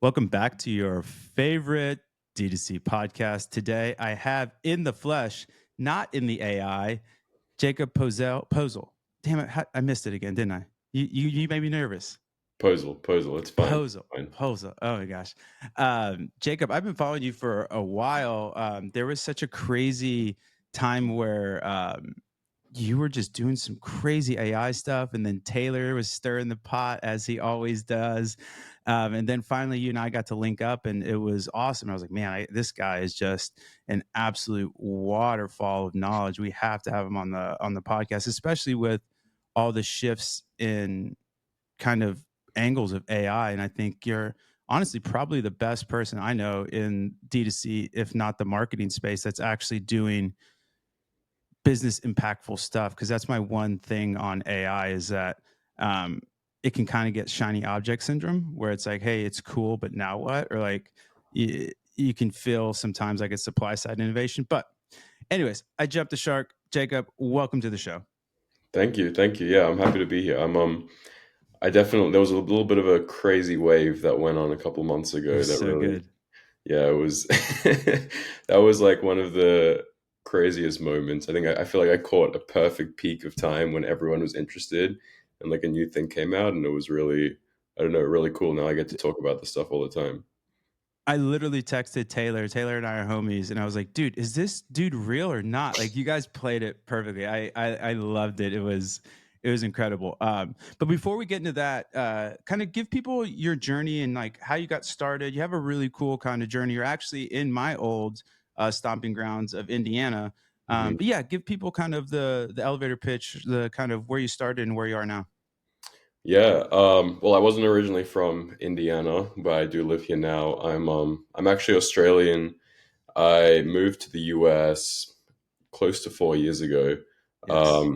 Welcome back to your favorite DTC podcast. Today, I have in the flesh, not in the AI, Jacob Posel. Damn it, I missed it again, didn't I? You made me nervous. Posel, it's fine. Posel. Fine. Posel. Oh my gosh. Jacob, I've been following you for a while. There was such a crazy time where you were just doing some crazy AI stuff, and then Taylor was stirring the pot as he always does. And then finally, you and I got to link up, and it was awesome. I was like, man, this guy is just an absolute waterfall of knowledge. We have to have him on the podcast, especially with all the shifts in kind of angles of AI. And I think you're honestly probably the best person I know in D2C, if not the marketing space, that's actually doing business impactful stuff. Cause that's my one thing on AI is that um, it can kind of get shiny object syndrome where it's like, hey, it's cool, but now what? Or like you can feel sometimes like it's supply side innovation. But, anyways, I jumped the shark. Jacob, welcome to the show. Thank you. Yeah, I'm happy to be here. I definitely there was a little bit of a crazy wave that went on a couple months It ago was that so really, good. yeah, it was that was like one of the craziest moments. I feel like I caught a perfect peak of time when everyone was interested and like a new thing came out and it was really, I don't know, really cool. Now I get to talk about this stuff all the time. I literally texted Taylor. Taylor and I are homies, and I was like, "Dude, is this dude real or not?" Like, you guys played it perfectly. I loved it. It was incredible. But before we get into that, kind of give people your journey and like how you got started. You have a really cool kind of journey. You're actually in my old stomping grounds of Indiana. Mhm. But yeah, give people kind of the elevator pitch, the kind of where you started and where you are now. Yeah, well, I wasn't originally from Indiana, but I do live here now. I'm actually Australian. I moved to the US close to 4 years ago, Yes.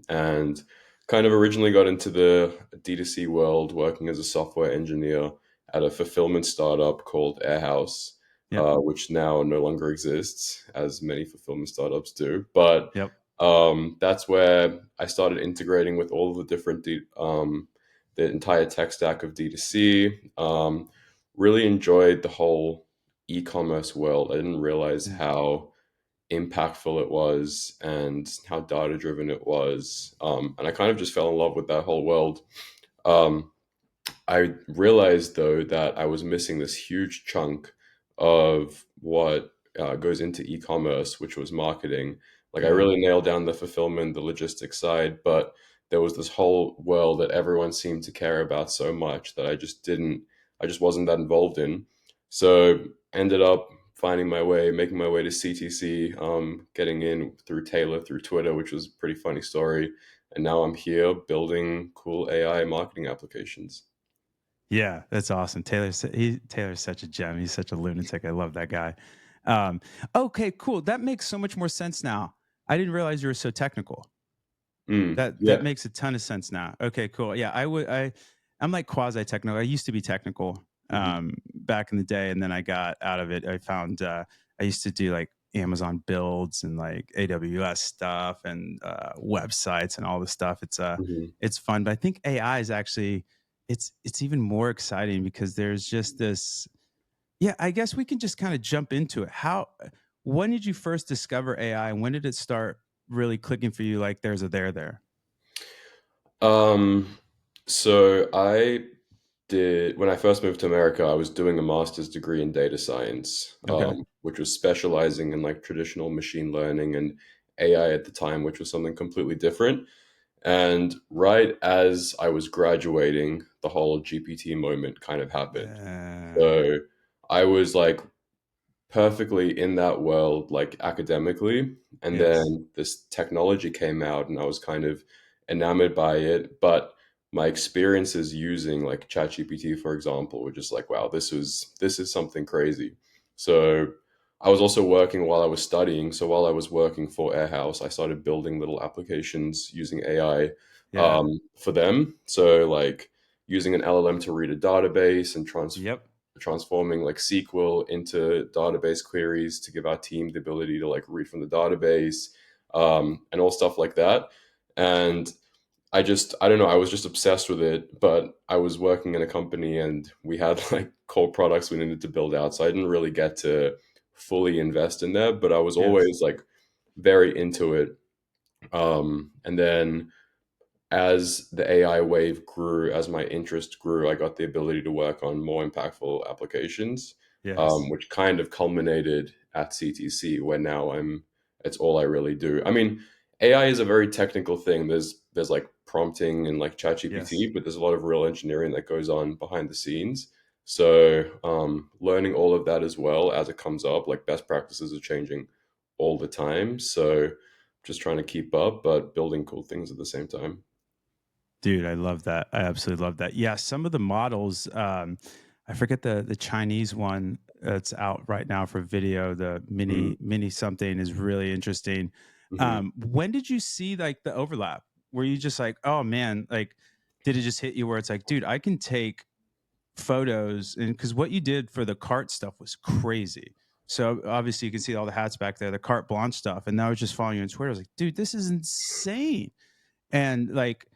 and kind of originally got into the D2C world working as a software engineer at a fulfillment startup called Airhouse, Yep. which now no longer exists, as many fulfillment startups do. But Yep. that's where I started integrating with all of the different the entire tech stack of D2C. Really enjoyed the whole e-commerce world. I didn't realize Yeah. how impactful it was and how data driven it was. And I kind of just fell in love with that whole world. Um, I realized though that I was missing this huge chunk of what goes into e-commerce, which was marketing. Like I Mm. really nailed down the fulfillment, the logistics side, but there was this whole world that everyone seemed to care about so much that I just wasn't that involved in. So ended up finding my way, making my way to CTC, getting in through Taylor, through Twitter, which was a pretty funny story. And now I'm here building cool AI marketing applications. Yeah, that's awesome. Taylor's such a gem. He's such a lunatic. I love that guy. Okay, cool. That makes so much more sense now. I didn't realize you were so technical. That Yeah. makes a ton of sense now. Okay, cool. Yeah, I'm like quasi technical. I used to be technical Mhm. back in the day, and then I got out of it. I found I used to do like Amazon builds and like AWS stuff and websites and all this stuff. Mhm. It's fun, but I think AI is actually it's even more exciting because there's just this. Yeah, I guess we can just kind of jump into it. When did you first discover AI, and when did it start really clicking for you? Like, there's a there there. Um, so I did when I first moved to America, I was doing a master's degree in data science, Okay. which was specializing in like traditional machine learning and AI at the time, which was something completely different. And right as I was graduating, the whole GPT moment kind of happened. Uh, So I was like perfectly in that world, like academically. And yes. then this technology came out and I was kind of enamored by it. But my experiences using like ChatGPT, for example, were just like, wow, this is something crazy. So I was also working while I was studying. So while I was working for Airhouse, I started building little applications using AI Yeah. for them. So like using an LLM to read a database and Yep. transforming like SQL into database queries to give our team the ability to like read from the database and all stuff like that. And I don't know, I was just obsessed with it, but I was working in a company and we had like core products we needed to build out. So I didn't really get to fully invest in that, but I was Yes. always like very into it. And then as the AI wave grew, as my interest grew, I got the ability to work on more impactful applications, Yes. which kind of culminated at CTC, where now it's all I really do. I mean, AI is a very technical thing. There's like prompting and like Yes. ChatGPT, but there's a lot of real engineering that goes on behind the scenes. So learning all of that as well as it comes up, like best practices are changing all the time. So just trying to keep up, but building cool things at the same time. Dude, I love that. I absolutely love that. Yeah, some of the models, I forget the Chinese one that's out right now for video. The Mm, mini something is really interesting. mhm. When did you see like the overlap? Were you just like, oh man, like, did it just hit you where it's like, dude, I can take photos, and because what you did for the cart stuff was crazy. So obviously you can see all the hats back there, the carte blanche stuff, and now I was just following you on Twitter. I was like, dude, this is insane. And like,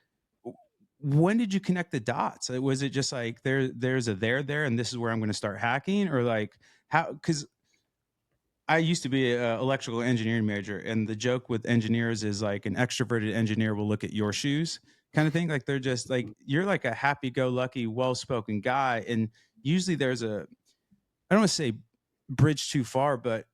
when did you connect the dots? Was it just like there's a there, and this is where I'm going to start hacking, or like how? Because I used to be an electrical engineering major, and the joke with engineers is like an extroverted engineer will look at your shoes, kind of thing. Like they're just like you're like a happy-go-lucky, well-spoken guy, and usually there's a I don't want to say bridge too far, but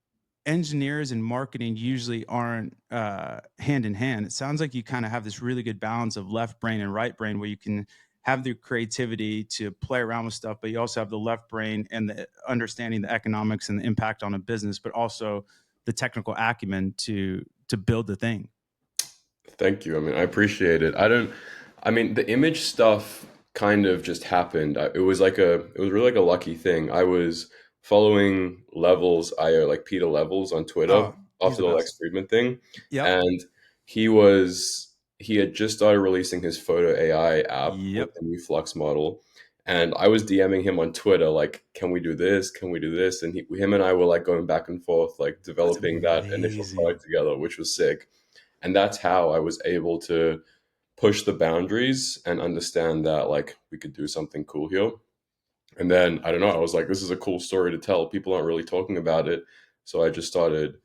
engineers and marketing usually aren't hand in hand. It sounds like you kind of have this really good balance of left brain and right brain where you can have the creativity to play around with stuff, but you also have the left brain and the understanding the economics and the impact on a business, but also the technical acumen to build the thing. Thank you. I mean, I appreciate it. I mean, the image stuff kind of just happened. It was really like a lucky thing. I was following Levels, like Peter Levels on Twitter Oh, he's after the the Lex best. Friedman thing. Yep. And he had just started releasing his photo AI app with Yep. the new Flux model. And I was DMing him on Twitter, like, can we do this? Can we do this? And him and I were like going back and forth, like That's developing that initial amazing. product together, which was sick. And that's how I was able to push the boundaries and understand that like we could do something cool here. And then I don't know, I was like, this is a cool story to tell. People aren't really talking about it. So I just started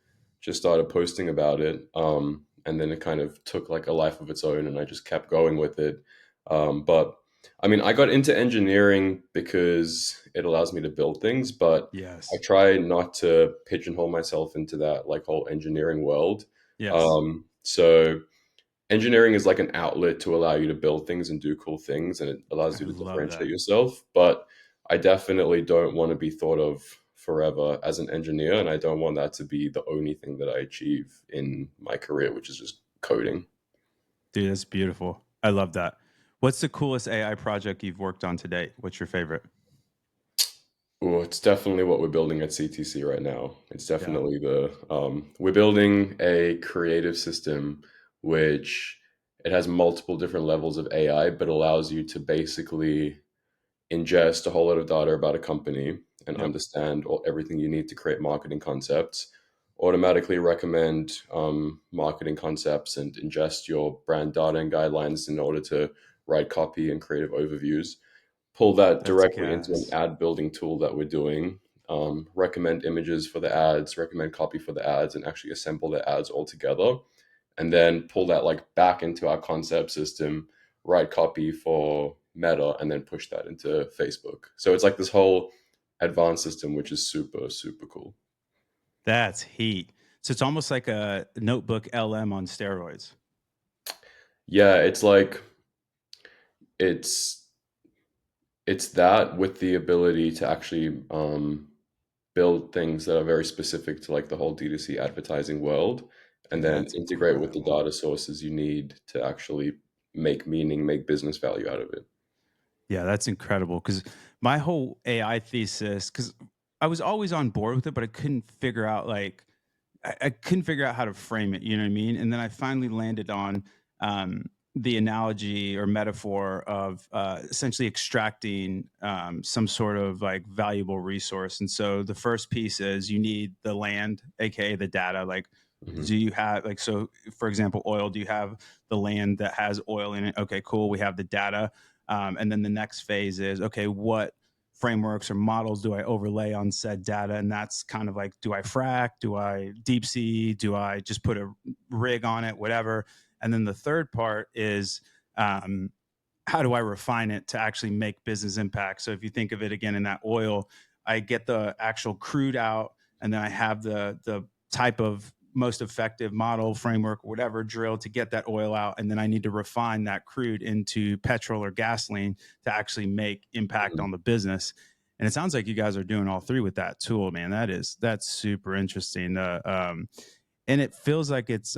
posting about it. And then it kind of took like a life of its own and I just kept going with it. But I mean, I got into engineering because it allows me to build things, but I Yes. try not to pigeonhole myself into that like whole engineering world. Yes. So engineering is like an outlet to allow you to build things and do cool things, and it allows I you to love differentiate that. yourself. But I definitely don't want to be thought of forever as an engineer, and I don't want that to be the only thing that I achieve in my career, which is just coding. Dude, that's beautiful. I love that. What's the coolest AI project you've worked on to date? What's your favorite? Oh, it's definitely what we're building at CTC right now. It's Yeah. definitely we're building a creative system which it has multiple different levels of AI, but allows you to basically ingest a whole lot of data about a company and Yep. understand everything you need to create marketing concepts, automatically recommend marketing concepts and ingest your brand data and guidelines in order to write copy and creative overviews, pull that That's directly into an gas. ad building tool that we're doing, recommend images for the ads, recommend copy for the ads, and actually assemble the ads all together, and then pull that like back into our concept system, write copy for Meta, and then push that into Facebook. So it's like this whole advanced system, which is super, super cool. That's heat. So it's almost like a notebook LM on steroids. Yeah, it's like it's it's that with the ability to actually build things that are very specific to like the whole D2C advertising world, and Dude, then that's integrate with the incredible. data sources you need to actually make meaning, make business value out of it. Yeah, that's incredible. Because my whole AI thesis, because I was always on board with it, but I couldn't figure out like I couldn't figure out how to frame it. You know what I mean? And then I finally landed on the analogy or metaphor of essentially extracting some sort of like valuable resource. And so the first piece is you need the land, aka the data. Like Hmm. Do you have like, so for example, oil, do you have the land that has oil in it? Okay, cool. We have the data. And then the next phase is, okay, what frameworks or models do I overlay on said data? And that's kind of like, do I frack? Do I deep sea? Do I just put a rig on it? Whatever. And then the third part is, um, how do I refine it to actually make business impact? So if you think of it again in that oil, I get the actual crude out, and then I have the type of most effective model, framework, whatever drill to get that oil out, and then I need to refine that crude into petrol or gasoline to actually make impact Hmm. on the business. And it sounds like you guys are doing all three with that tool, man. That's super interesting. And it feels like it's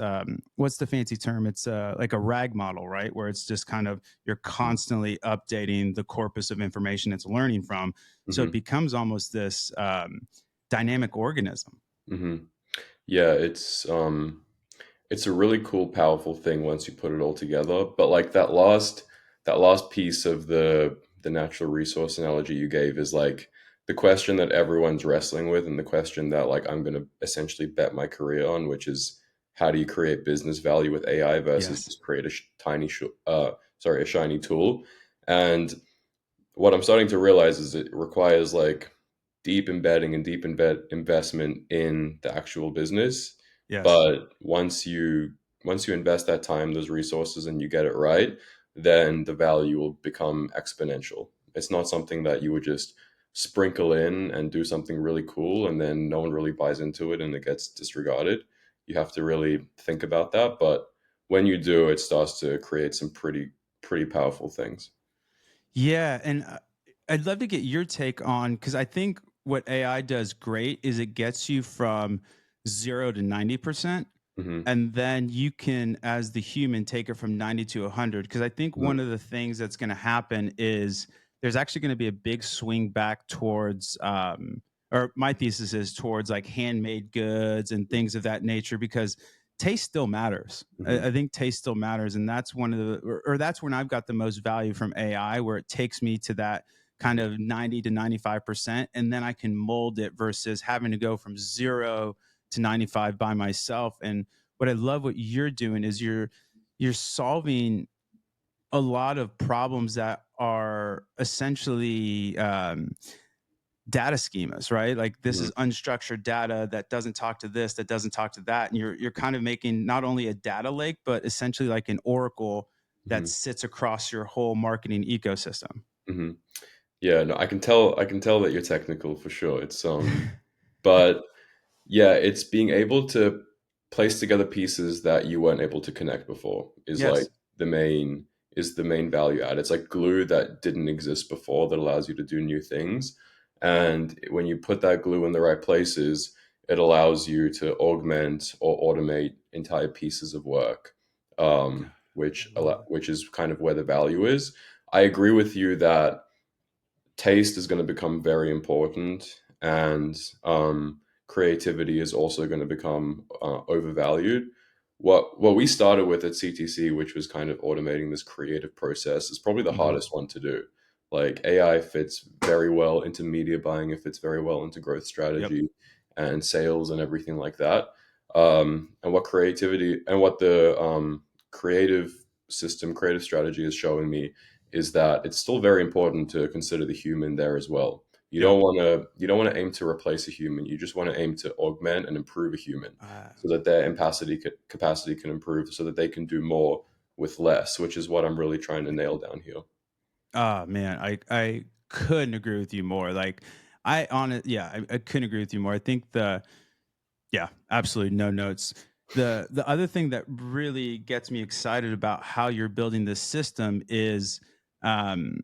what's the fancy term, it's like a rag model, right, where it's just kind of you're constantly updating the corpus of information it's learning from, so it Hmm. becomes almost this dynamic organism. Hmm. Yeah, it's a really cool, powerful thing once you put it all together. But like that last piece of the natural resource analogy you gave is like the question that everyone's wrestling with, and the question that like I'm gonna essentially bet my career on, which is how do you create business value with AI versus Yes. just create a a shiny tool. And what I'm starting to realize is it requires like deep embedding and deep investment in the actual business. Yes. But once you invest that time, those resources, and you get it right, then the value will become exponential. It's not something that you would just sprinkle in and do something really cool and then no one really buys into it and it gets disregarded. You have to really think about that. But when you do, it starts to create some pretty powerful things. Yeah, and I'd love to get your take on, because I think what AI does great is it gets you from 0 to 90%, Hmm. and then you can, as the human, take it from 90 to 100. Because I think Hmm. one of the things that's going to happen is there's actually going to be a big swing back towards or my thesis is towards like handmade goods and things of that nature, because taste still matters. I think taste still matters, and that's one of the, or that's when I've got the most value from AI, where it takes me to that kind of 90 to 95%, and then I can mold it versus having to go from 0 to 95 by myself. And what I love what you're doing is you're solving a lot of problems that are essentially data schemas, right? Like this Hmm. is unstructured data that doesn't talk to this, that doesn't talk to that, and you're kind of making not only a data lake, but essentially like an oracle that Hmm. sits across your whole marketing ecosystem. Hmm. Yeah, no, I can tell that you're technical for sure. But yeah, it's being able to place together pieces that you weren't able to connect before is like Yes. the main the main value add. It's like glue that didn't exist before that allows you to do new things. And when you put that glue in the right places, it allows you to augment or automate entire pieces of work, God, which I love it. which is kind of where the value is. I agree with you that taste is going to become very important, and creativity is also going to become overvalued. What we started with at CTC, which was kind of automating this creative process, is probably the Hmm. hardest one to do. Like AI fits very well into media buying, it fits very well into growth Yep. strategy and sales and everything like that. And what creativity and what the creative strategy is showing me is that it's still very important to consider the human there as well. Yep. You don't want to aim to replace a human. You just want to aim to augment and improve a human Uh, so that their capacity can improve, so that they can do more with less, which is what I'm really trying to nail down here. oh man, I couldn't agree with you more. Like I on it, yeah, I couldn't agree with you more. I think the yeah, absolutely no notes. The other thing that really gets me excited about how you're building this system is um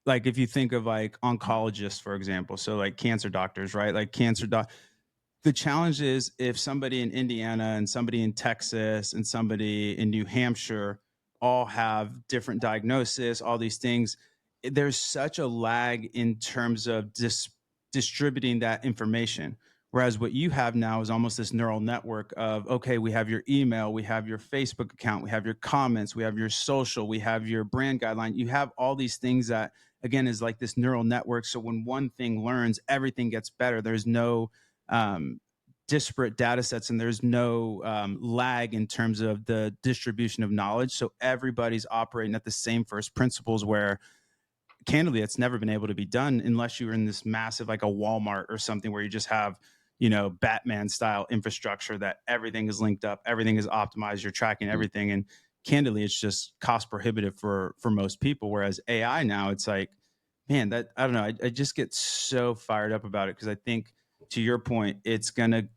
like if you think of like oncologists, for example, so like cancer doctors, right? Like the challenge is if somebody in Indiana and somebody in Texas and somebody in New Hampshire all have different diagnosis, all these things, there's such a lag in terms of distributing that information. Whereas what you have now is almost this neural network of, okay, we have your email, we have your Facebook account, we have your comments, we have your social, we have your brand guideline. You have all these things that, again, is like this neural network. So when one thing learns, everything gets better. There's no um, disparate data sets and there's no lag in terms of the distribution of knowledge. So everybody's operating at the same first principles where candidly it's never been able to be done unless you were in this massive like a Walmart or something where you just have Batman style infrastructure that everything is linked up, everything is optimized, you're tracking everything, and candidly it's just cost prohibitive for most people. Whereas AI now, it's like, man, that I don't know, I just get so fired up about it because I think to your point it's gonna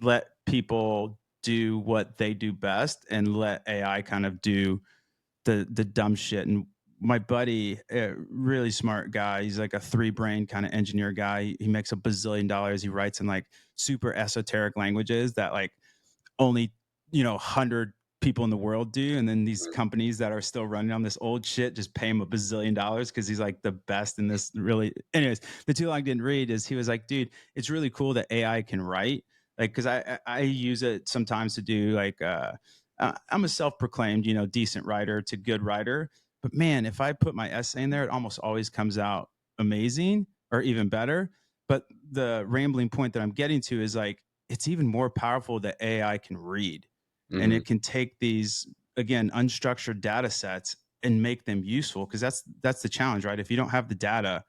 let people do what they do best and let AI kind of do the dumb shit. And my buddy, a really smart guy, he's like a three brain kind of engineer guy. He makes $1 billion. He writes in like super esoteric languages that like only 100 people in the world do, and then these companies that are still running on this old shit just pay him $1 billion because he's like the best in this. Really, anyways, the too long didn't read is he was like, dude, it's really cool that AI can write, like, because I use it sometimes to do like I'm a self-proclaimed decent writer to good writer, but man, if I put my essay in there, it almost always comes out amazing or even better. But the rambling point that I'm getting to is like, it's even more powerful that AI can read, and Hmm. it can take these, again, unstructured data sets and make them useful, because that's the challenge, right? If you don't have the data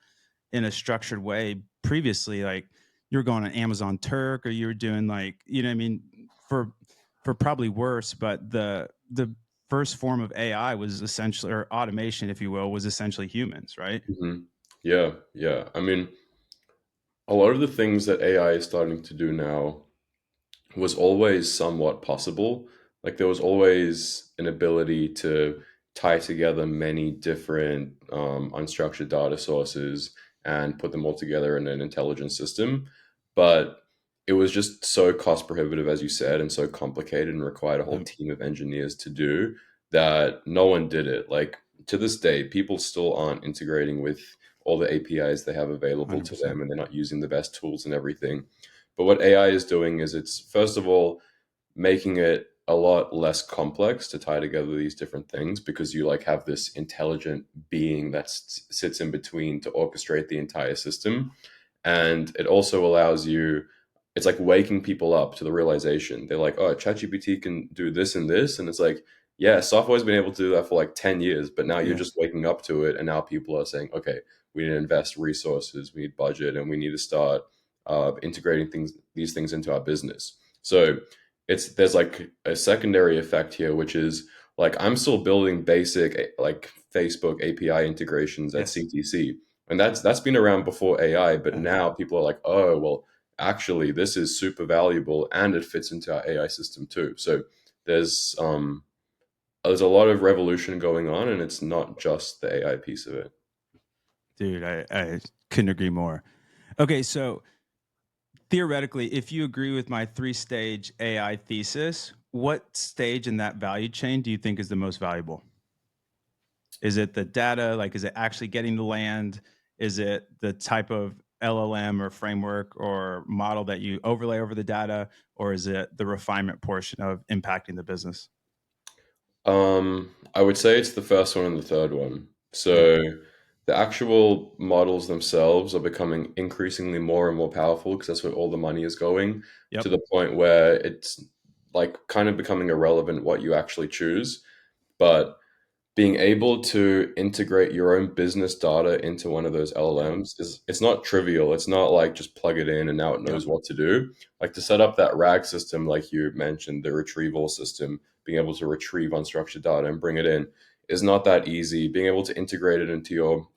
in a structured way previously, like you're going on Amazon Turk or you were doing like, what I mean, for probably worse, but the first form of AI was essentially, or automation if you will, was essentially humans, right? Hmm. Yeah, yeah. I mean, a lot of the things that AI is starting to do now was always somewhat possible. Like there was always an ability to tie together many different unstructured data sources and put them all together in an intelligent system. But it was just so cost prohibitive, as you said, and so complicated and required a whole Yep. team of engineers to do that no one did it. Like to this day, people still aren't integrating with all the APIs they have available to 100%. them, and they're not using the best tools and everything. But what AI is doing is it's first of all making it a lot less complex to tie together these different things because you like have this intelligent being that sits in between to orchestrate the entire system. And it also allows you, it's like waking people up to the realization. They're like, oh, ChatGPT can do this and this. And it's like, yeah, software's been able to do that for like 10 years, but now you're Yeah. just waking up to it. And now people are saying, okay, we need to invest resources, we need budget, and we need to start integrating these things into our business. So there's like a secondary effect here, which is like I'm still building basic like Facebook API integrations at Yes. CTC, and that's been around before AI, but Yeah. now people are like, oh well, actually this is super valuable and it fits into our AI system too. So there's um there's a lot of revolution going on, and it's not just the AI piece of it. Dude, I couldn't agree more. Okay, so theoretically, if you agree with my three-stage AI thesis, what stage in that value chain do you think is the most valuable? Is it the data? Like, is it actually getting the land? Is it the type of LLM or framework or model that you overlay over the data? Or is it the refinement portion of impacting the business? I would say it's the first one and the third one. Yeah. So the actual models themselves are becoming increasingly more and more powerful because that's where all the money is going, to Yep. the point where it's like kind of becoming irrelevant what you actually choose. But being able to integrate your own business data into one of those Yeah. LLMs is it's not trivial. It's not like just plug it in and now it Yep. knows what to do. Like to set up that RAG system, like you mentioned, the retrieval system, being able to retrieve unstructured data and bring it in is not that easy. Being able to integrate it into your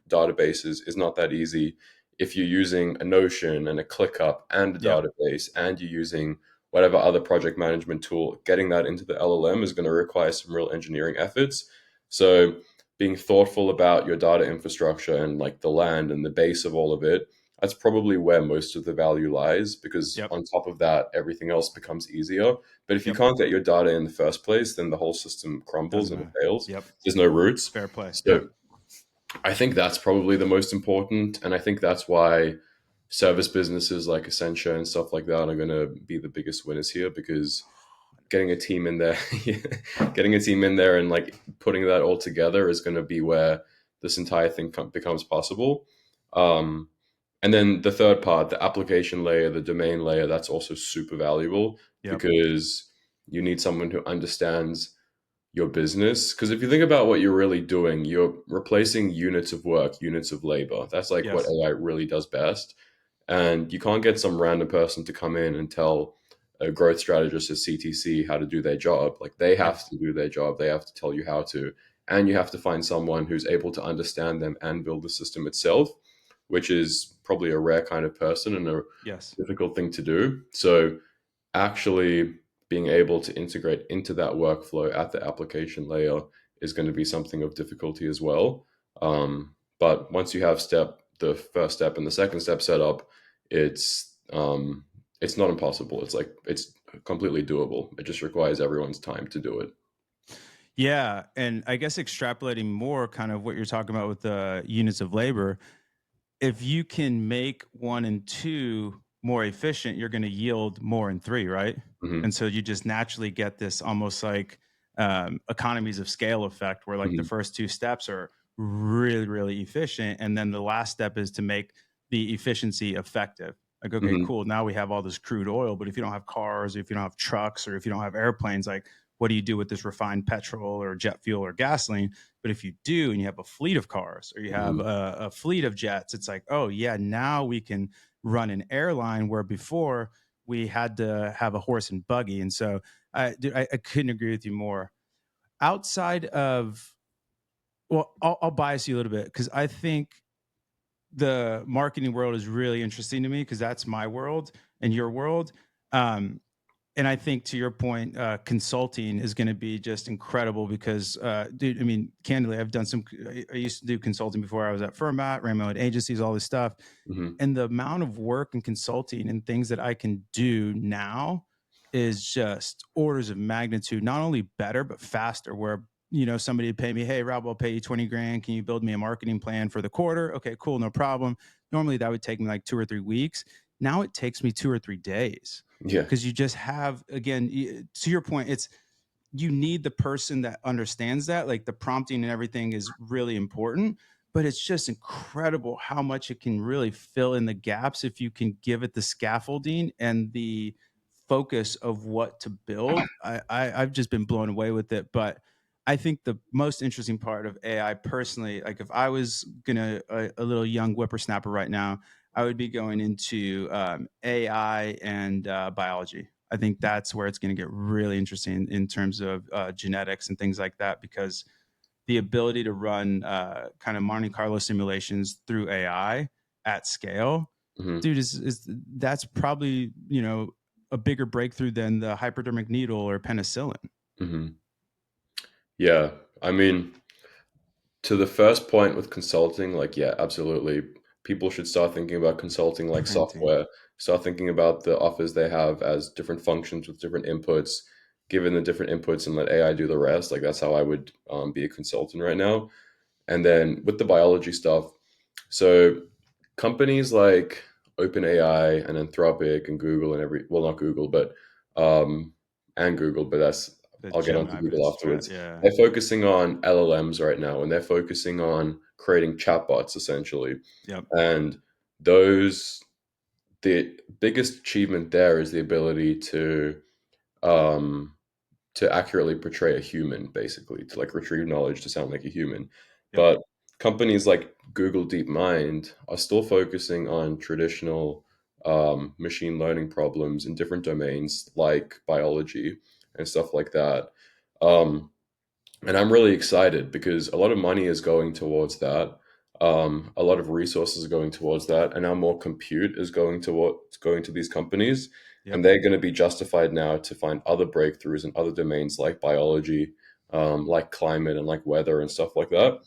databases is not that easy. If you're using a Notion and a ClickUp and a Yep. database and you're using whatever other project management tool, getting that into the LLM is going to require some real engineering efforts. So being thoughtful about your data infrastructure and like the land and the base of all of it, that's probably where most of the value lies because Yep. on top of that, everything else becomes easier. But if you Yep. can't get your data in the first place, then the whole system crumbles Doesn't and it matter. fails. Yep. There's no roots. Fair play. So Yep. I think that's probably the most important. And I think that's why service businesses like Essentia and stuff like that are going to be the biggest winners here because getting a team in there, getting a team in there and like putting that all together is going to be where this entire thing becomes possible. Um, And then the third part, the application layer, the domain layer, that's also super valuable Yep. because you need someone who understands your business. Because if you think about what you're really doing, you're replacing units of work, units of labor. That's like what Yes. AI really does best. And you can't get some random person to come in and tell a growth strategist at CTC how to do their job. Like they have Yes. to do their job, they have to tell you how to. And you have to find someone who's able to understand them and build the system itself, which is probably a rare kind of person and a Yes. difficult thing to do. So, actually being able to integrate into that workflow at the application layer is going to be something of difficulty as well. But once you have the first step and the second step set up, it's not impossible. It's like it's completely doable. It just requires everyone's time to do it. Yeah, and I guess extrapolating more kind of what you're talking about with the units of labor, if you can make 1 and 2 more efficient, you're gonna yield more in 3, right? Hmm. And so you just naturally get this almost like, economies of scale effect where, like, the Hmm. first 2 steps are really, really efficient, and then the last step is to make the efficiency effective. Like, okay, Hmm. cool, now we have all this crude oil, but if you don't have cars, or if you don't have trucks, or if you don't have airplanes, like, what do you do with this refined petrol or jet fuel or gasoline? But if you do, and you have a fleet of cars or you have Hmm. a fleet of jets, it's like, oh, yeah, now we can run an airline where before we had to have a horse and buggy. And so I couldn't agree with you more. Outside of, well, I'll bias you a little bit because I think the marketing world is really interesting to me because that's my world and your world. Um, and I think to your point, consulting is going to be just incredible because, dude, I mean, candidly, I've done some. I used to do consulting before I was at Firmat, ran my own agencies, all this stuff, Hmm. and the amount of work and consulting and things that I can do now is just orders of magnitude, not only better but faster. Where somebody would pay me, hey Rob, I'll pay you 20 grand. Can you build me a marketing plan for the quarter? Okay, cool, no problem. Normally that would take me like 2 or 3 weeks. Now it takes me 2 or 3 days Yeah. because you just have, again, to your point, it's you need the person that understands that. Like the prompting and everything is really important, but it's just incredible how much it can really fill in the gaps if you can give it the scaffolding and the focus of what to build. I've just been blown away with it. But I think the most interesting part of AI personally, like if I was gonna a little young whippersnapper right now, I would be going into AI and biology. I think that's where it's going to get really interesting in terms of genetics and things like that, because the ability to run kind of Monte Carlo simulations through AI at scale, Hmm. dude, is that's probably a bigger breakthrough than the hypodermic needle or penicillin. Hmm. Yeah. I mean, to the first point with consulting, like, yeah, absolutely. People should start thinking about consulting like Printing. software, start thinking about the offers they have as different functions with different inputs, given the different inputs and let AI do the rest. Like, that's how I would be a consultant right now. And then with the biology stuff, so companies like OpenAI and Anthropic and Google and well, not Google, but um, and Google, but that's The I'll get onto Gemini, but Google it's afterwards. yeah. They're focusing on LLMs right now, and they're focusing on creating chatbots essentially. Yep. And those the biggest achievement there is the ability um, to accurately portray a human, basically, to like retrieve knowledge to sound like a human. Yep. But companies like Google DeepMind are still focusing on traditional machine learning problems in different domains like biology and stuff like that. Um, and I'm really excited because a lot of money is going towards that. A lot of resources are going towards that, and now more compute is going to these companies, and Yep. they're going to be justified now to find other breakthroughs in other domains like biology, like climate, and like weather and stuff like Yep. that.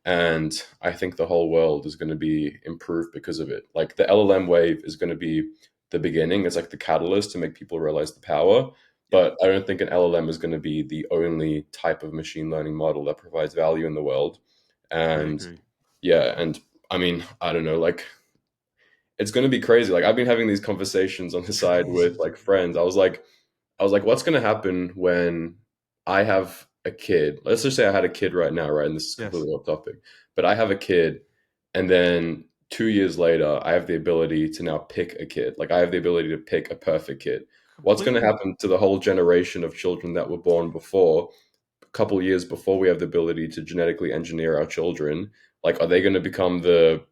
And I think the whole world is going to be improved because of it. Like the LLM wave is going to be the beginning. It's like the catalyst to make people realize the power. Yep. But I don't think an LLM is going to be the only type of machine learning model that provides value in the world. I And agree. yeah, and I mean, I don't know, like it's going to be crazy. Like I've been having these conversations on the It's side with crazy, like dude. friends. I was like, what's going to happen when I have a kid? Let's just say I had a kid right now, right? And this is Yes. completely off topic, but I have a kid, and then 2 years later, I have the ability to now pick a kid. Like I have the ability to pick a perfect kid. What's going to Completely. happen to the whole generation of children that were born before, a couple years before we have the ability to genetically engineer our children? Like, are they going to become the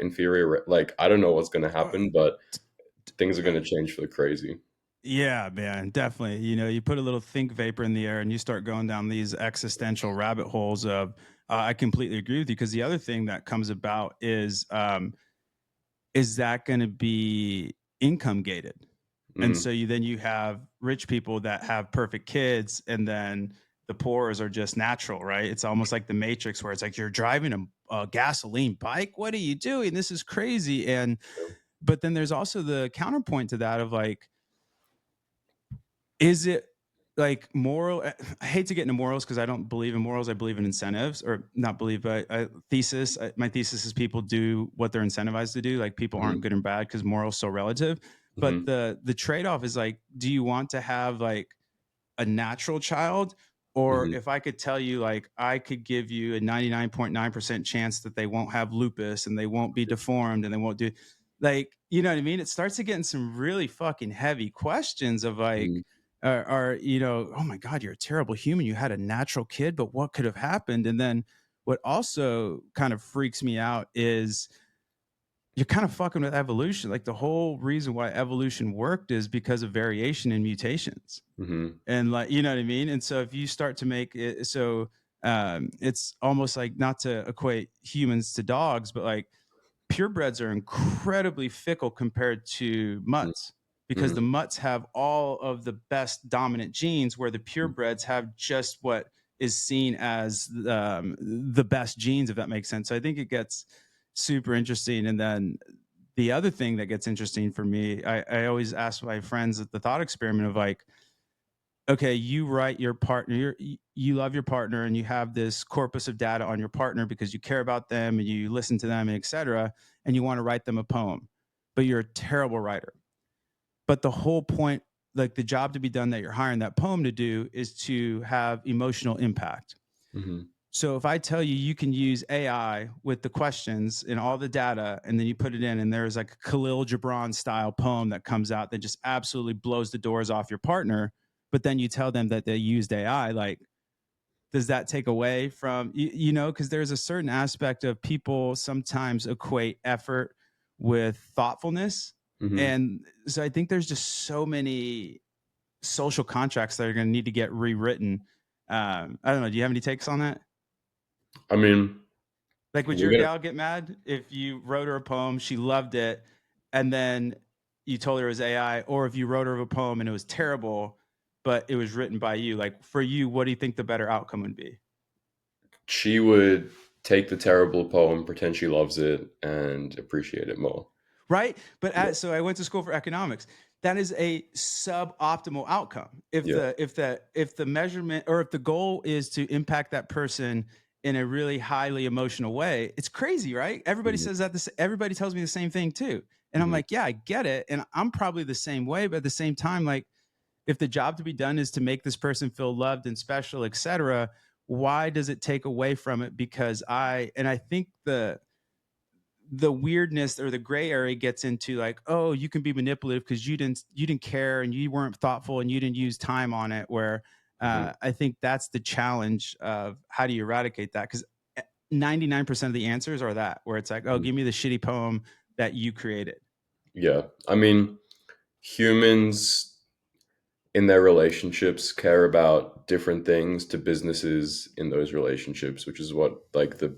inferior? Like, I don't know what's going to Uh, happen, but t- things are uh, going to change for the crazy. Yeah, man, definitely. You know, you put a little think vapor in the air and you start going down these existential rabbit holes of, I completely agree with you. Because the other thing that comes about is that going to be income gated? And so Mm, you have rich people that have perfect kids, and then the poor's are just natural, right? It's almost like the Matrix, where it's like you're driving a gasoline bike. What are you doing? This is crazy. And but then there's also the counterpoint to that of like, is it like moral? I hate to get into morals because I don't believe in morals. I believe in incentives, or not believe, but thesis. My thesis is people do what they're incentivized to do. Like people aren't mm, good and bad because morals so relative. But mm, the trade off is like, do you want to have like a natural child, or mm, if I could tell you like I could give you a 99.9% chance that they won't have lupus and they won't be deformed and they won't do, like, you know what I mean? It starts to get in some really fucking heavy questions of like, mm, you know, oh my god, you're a terrible human, you had a natural kid, but what could have happened? And then what also kind of freaks me out is you're kind of fucking with evolution. Like the whole reason why evolution worked is because of variation and mutations. mm, And like, you know what I mean? And so if you start to make it so, it's almost like, not to equate humans to dogs, but like purebreds are incredibly fickle compared to mm, mutts, because the mm, mutts have all of the best dominant genes, where the mm, purebreds have just what is seen as the best genes, if that makes sense. So I think it gets super interesting. And then the other thing that gets interesting for me, I always ask my friends at the thought experiment of like, okay, you write your partner, you love your partner, and you have this corpus of data on your partner because you care about them and you listen to them, and et cetera, and you want to write them a poem, but you're a terrible writer. But the whole point, like the job to be done that you're hiring that poem to do, is to have emotional impact. mm, So if I tell you you can use AI with the questions and all the data, and then you put it in, and there's like a Khalil Gibran style poem that comes out that just absolutely blows the doors off your partner, but then you tell them that they used AI, like, does that take away from you know? Because there's a certain aspect of people sometimes equate effort with thoughtfulness, mm. and so I think there's just so many social contracts that are going to need to get rewritten. I don't know. Do you have any takes on that? I mean, Like, would we're your gonna. gal get mad if you wrote her a poem, she loved it, and then you told her it was AI, or if you wrote her a poem and it was terrible, but it was written by you? Like, for you, what do you think the better outcome would be? She would take the terrible poem, pretend she loves it, and appreciate it more. Right? But Yeah, so I went to school for economics. That is a suboptimal outcome. If yeah, the measurement, or if the goal is to impact that person in a really highly emotional way, it's crazy, right? Everybody mhm, says that. Everybody tells me the same thing too, and I'm mhm, like, yeah, I get it, and I'm probably the same way. But at the same time, like, if the job to be done is to make this person feel loved and special, etc., why does it take away from it? Because I think the weirdness or the gray area gets into like, oh, you can be manipulative because you didn't care and you weren't thoughtful and you didn't use time on it, where mhm, I think that's the challenge of how do you eradicate that, because 99% of the answers are that, where it's like, oh, mhm. give me the shitty poem that you created. Yeah. I mean, humans in their relationships care about different things to businesses in those relationships, which is what like the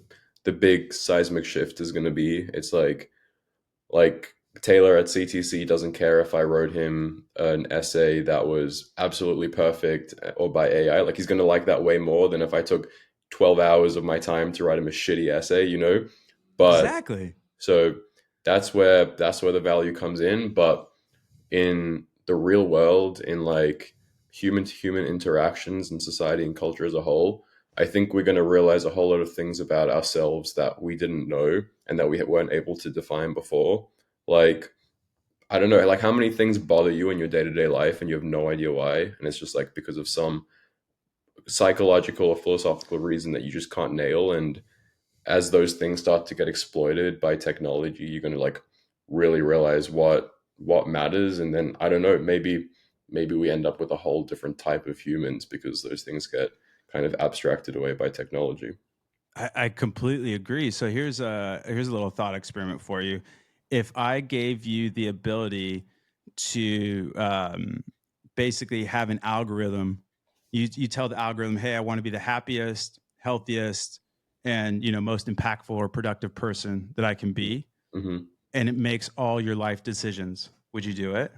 big seismic shift is going to be. It's like Taylor at CTC doesn't care if I wrote him an essay that was absolutely perfect or by AI. Like he's going to like that way more than if I took 12 hours of my time to write him a shitty essay, you know? But Exactly. so that's where the value comes in, but in the real world, in like human to human interactions and society and culture as a whole, I think we're going to realize a whole lot of things about ourselves that we didn't know and that we weren't able to define before. Like, I don't know, like how many things bother you in your day to day life and you have no idea why. And it's just like because of some psychological or philosophical reason that you just can't nail. And as those things start to get exploited by technology, you're going to like really realize what matters, and then I don't know, maybe we end up with a whole different type of humans because those things get kind of abstracted away by technology. I completely agree. So here's a little thought experiment for you. If I gave you the ability to basically have an algorithm, you tell the algorithm, "Hey, I want to be the happiest, healthiest, and most impactful or productive person that I can be," Hmm. and it makes all your life decisions. Would you do it?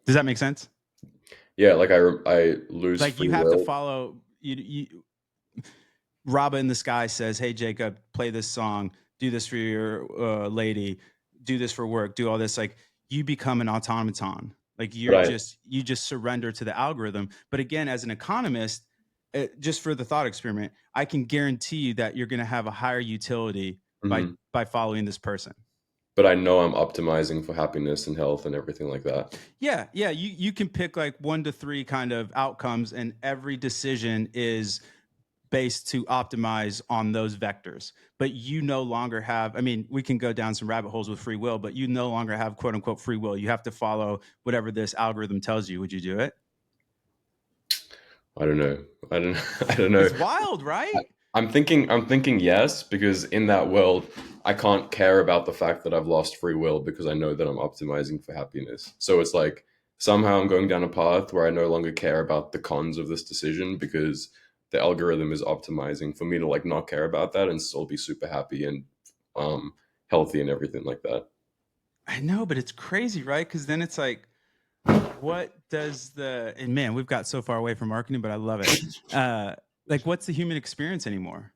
Does that make sense? Yeah, like I lose Like free you have to will. follow you Raba in the Sky says, "Hey Jacob, play this song. Do this for your lady. Do this for work. Do all this." Like you become an automaton. Like But you just surrender to the algorithm. But again, as an economist, just for the thought experiment, I can guarantee you that you're going to have a higher utility by mhm. by following this person. But I know I'm optimizing for happiness and health and everything like that. Yeah, yeah. You can pick like 1 to 3 kind of outcomes, and every decision is based to optimize on those vectors. But you no longer have, I mean, we can go down some rabbit holes with free will, but you no longer have quote unquote free will. You have to follow whatever this algorithm tells you. Would you do it? I don't know. I don't. I don't know. It's wild, right? I'm thinking yes, because in that world, I can't care about the fact that I've lost free will because I know that I'm optimizing for happiness. So it's like somehow I'm going down a path where I no longer care about the cons of this decision because the algorithm is optimizing for me to like not care about that and still be super happy and um healthy and everything like that. I know, but it's crazy, right? Because then it's like, what does and man, we've got so far away from marketing, but I love it. Like, what's the human experience anymore?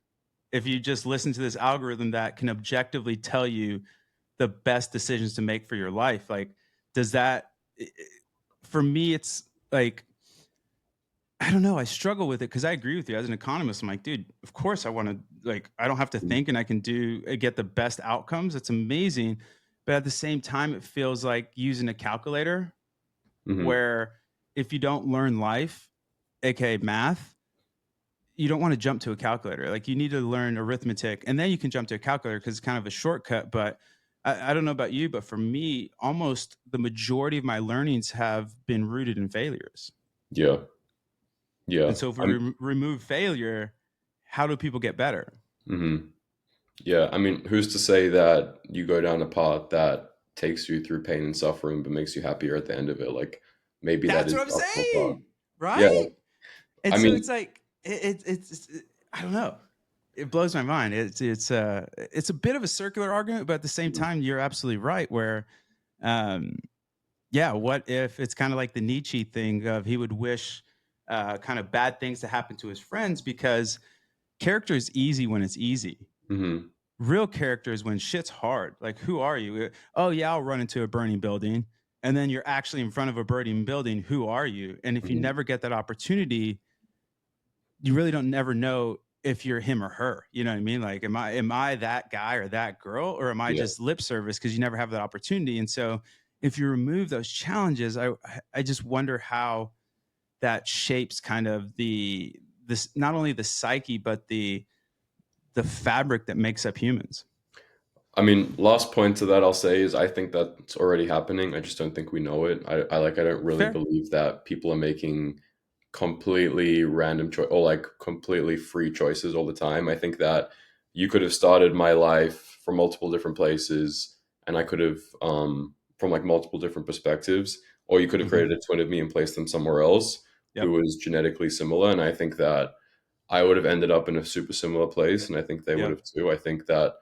If you just listen to this algorithm that can objectively tell you the best decisions to make for your life, like, does that, for me, it's like, I don't know. I struggle with it because I agree with you. As an economist, I'm like, dude, of course I want to, like, I don't have to think and I can get the best outcomes. It's amazing. But at the same time, it feels like using a calculator Hmm. where if you don't learn life, aka math, you don't want to jump to a calculator. Like you need to learn arithmetic and then you can jump to a calculator because it's kind of a shortcut. But I don't know about you, but for me, almost the majority of my learnings have been rooted in failures. Yeah, yeah. And so if we I'm. remove failure, how do people get better? Mhm. Yeah, I mean, who's to say that you go down a path that takes you through pain and suffering but makes you happier at the end of it? Like maybe that That's is what I'm the optimal path. saying, Yeah, right? And I so it's mean, like I don't know. It blows my mind. It's a bit of a circular argument, but at the same mhm, time, you're absolutely right. Where um, yeah, what if it's kind of like the Nietzsche thing of he would wish kind of bad things to happen to his friends because character is easy when it's easy. mhm, Real character is when shit's hard. Like, who are you? Oh, yeah, I'll run into a burning building. And then you're actually in front of a burning building. Who are you? And if you mhm. never get that opportunity, you really don't never know if you're him or her. You know what I mean? Like, am I that guy or that girl, or am I Yeah. just lip service because you never have that opportunity? And so, if you remove those challenges, I just wonder how that shapes kind of this not only the psyche but the fabric that makes up humans. I mean, last point to that I'll say is I think that's already happening. I just don't think we know it. I don't really Fair. believe that people are making completely random choice or like completely free choices all the time. I think that you could have started my life from multiple different places and I could have from like multiple different perspectives, or you could have Hmm. created a twin of me and placed them somewhere else who Yep. was genetically similar. And I think that I would have ended up in a super similar place, and I think they would Yep. have too. I think that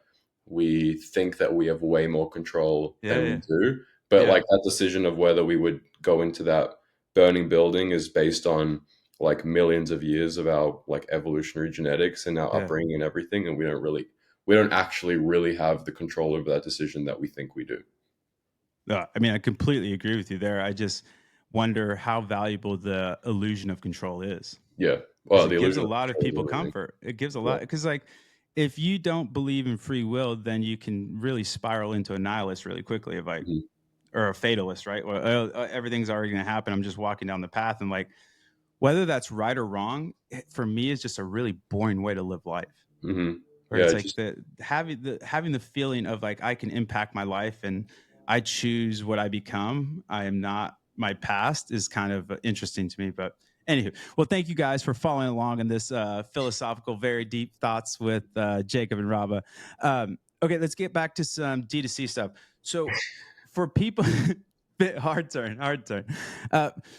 we have way more control Yeah. than we Yeah. do. But Yeah. like that decision of whether we would go into that burning building is based on like millions of years of our like evolutionary genetics and our Yeah. upbringing and everything, and we don't actually really have the control over that decision that we think we do. No, I mean, I completely agree with you there. I just wonder how valuable the illusion of control is Yeah. because Well, it the gives a illusion of lot of control is people everything. comfort. It gives a Yeah. lot because, like, if you don't believe in free will, then you can really spiral into a nihilist really quickly, of like, Mhm. or a fatalist, right? Or everything's already going to happen. I'm just walking down the path, and like, whether that's right or wrong, for me is just a really boring way to live life. Hmm. Where Yeah, it's like just the feeling of like I can impact my life and I choose what I become. I am not my past is kind of interesting to me. But anywho, well, thank you guys for following along in this philosophical, very deep thoughts with Jacob and Raba. Okay, let's get back to some D2C stuff. So for people, bit hard turn.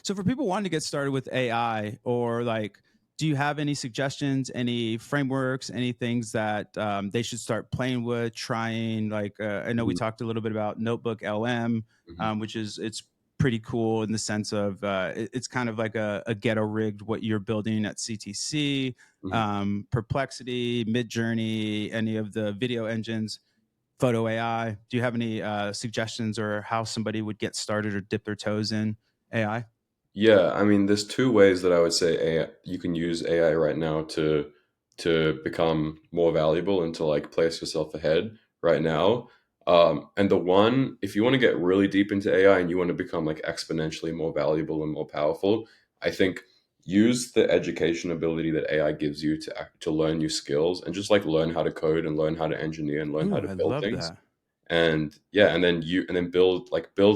So for people wanting to get started with AI, or like, do you have any suggestions, any frameworks, any things that they should start playing with, trying? Like, I know we mhm, talked a little bit about Notebook LM, mhm. which is it's pretty cool in the sense of it's kind of like a ghetto rigged what you're building at CTC, Mhm. Perplexity, Midjourney, any of the video engines, Photo AI. Do you have any suggestions or how somebody would get started or dip their toes in AI? Yeah, I mean, there's two ways that I would say AI, you can use AI right now to become more valuable and to like place yourself ahead right now. And the one, if you want to get really deep into AI and you want to become like exponentially more valuable and more powerful, I think use the education ability that AI gives you to learn new skills and just like learn how to code and learn how to engineer and learn how Ooh, to I build love things. that. And yeah, and then build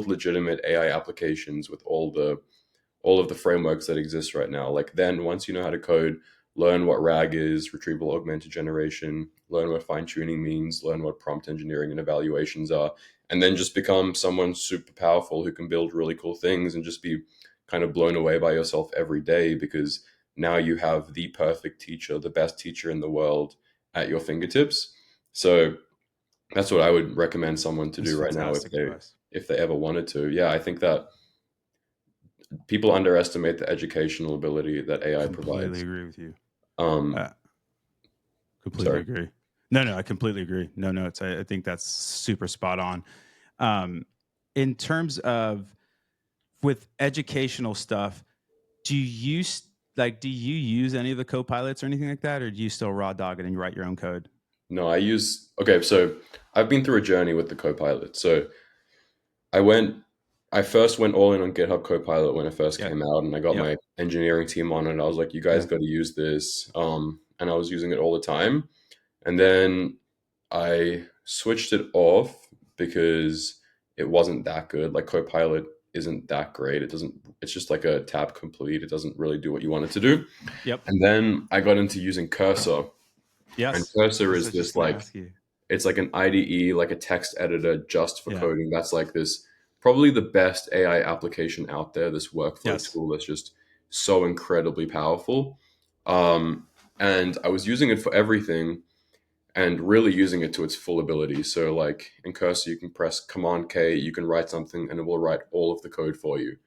legitimate AI applications with all of the frameworks that exist right now. Like then once you know how to code, learn what RAG is, retrieval augmented generation, learn what fine tuning means, learn what prompt engineering and evaluations are, and then just become someone super powerful who can build really cool things and just be kind of blown away by yourself every day because now you have the perfect teacher, the best teacher in the world at your fingertips. So that's what I would recommend someone to That's do right now fantastic advice. if they ever wanted to. Yeah, I think that people underestimate the educational ability that AI Completely provides. agree with you. Um, Uh, completely sorry. agree. No, no, I completely agree. No, no, I think that's super spot on. Um, in terms of with educational stuff, do you do you use any of the co-pilots or anything like that, or do you still raw dog it and you write your own code? No, I use okay. So I've been through a journey with the Copilot. So I went, I first went all in on GitHub Copilot when it first Yeah. came out, and I got Yep. my engineering team on it. I was like, "You guys Yeah. got to use this," and I was using it all the time. And then I switched it off because it wasn't that good. Like Copilot isn't that great. It doesn't. It's just like a tab complete. It doesn't really do what you want it to do. Yep. And then I got into using Cursor, and Yes. Cursor That's is what I was just this gonna like ask you. it's like an IDE, like a text editor just for Yeah. coding. That's like this probably the best AI application out there. This workflow Yes. tool that's just so incredibly powerful. Um, and I was using it for everything and really using it to its full ability. So like in Cursor, you can press Command K, you can write something, and it will write all of the code for you.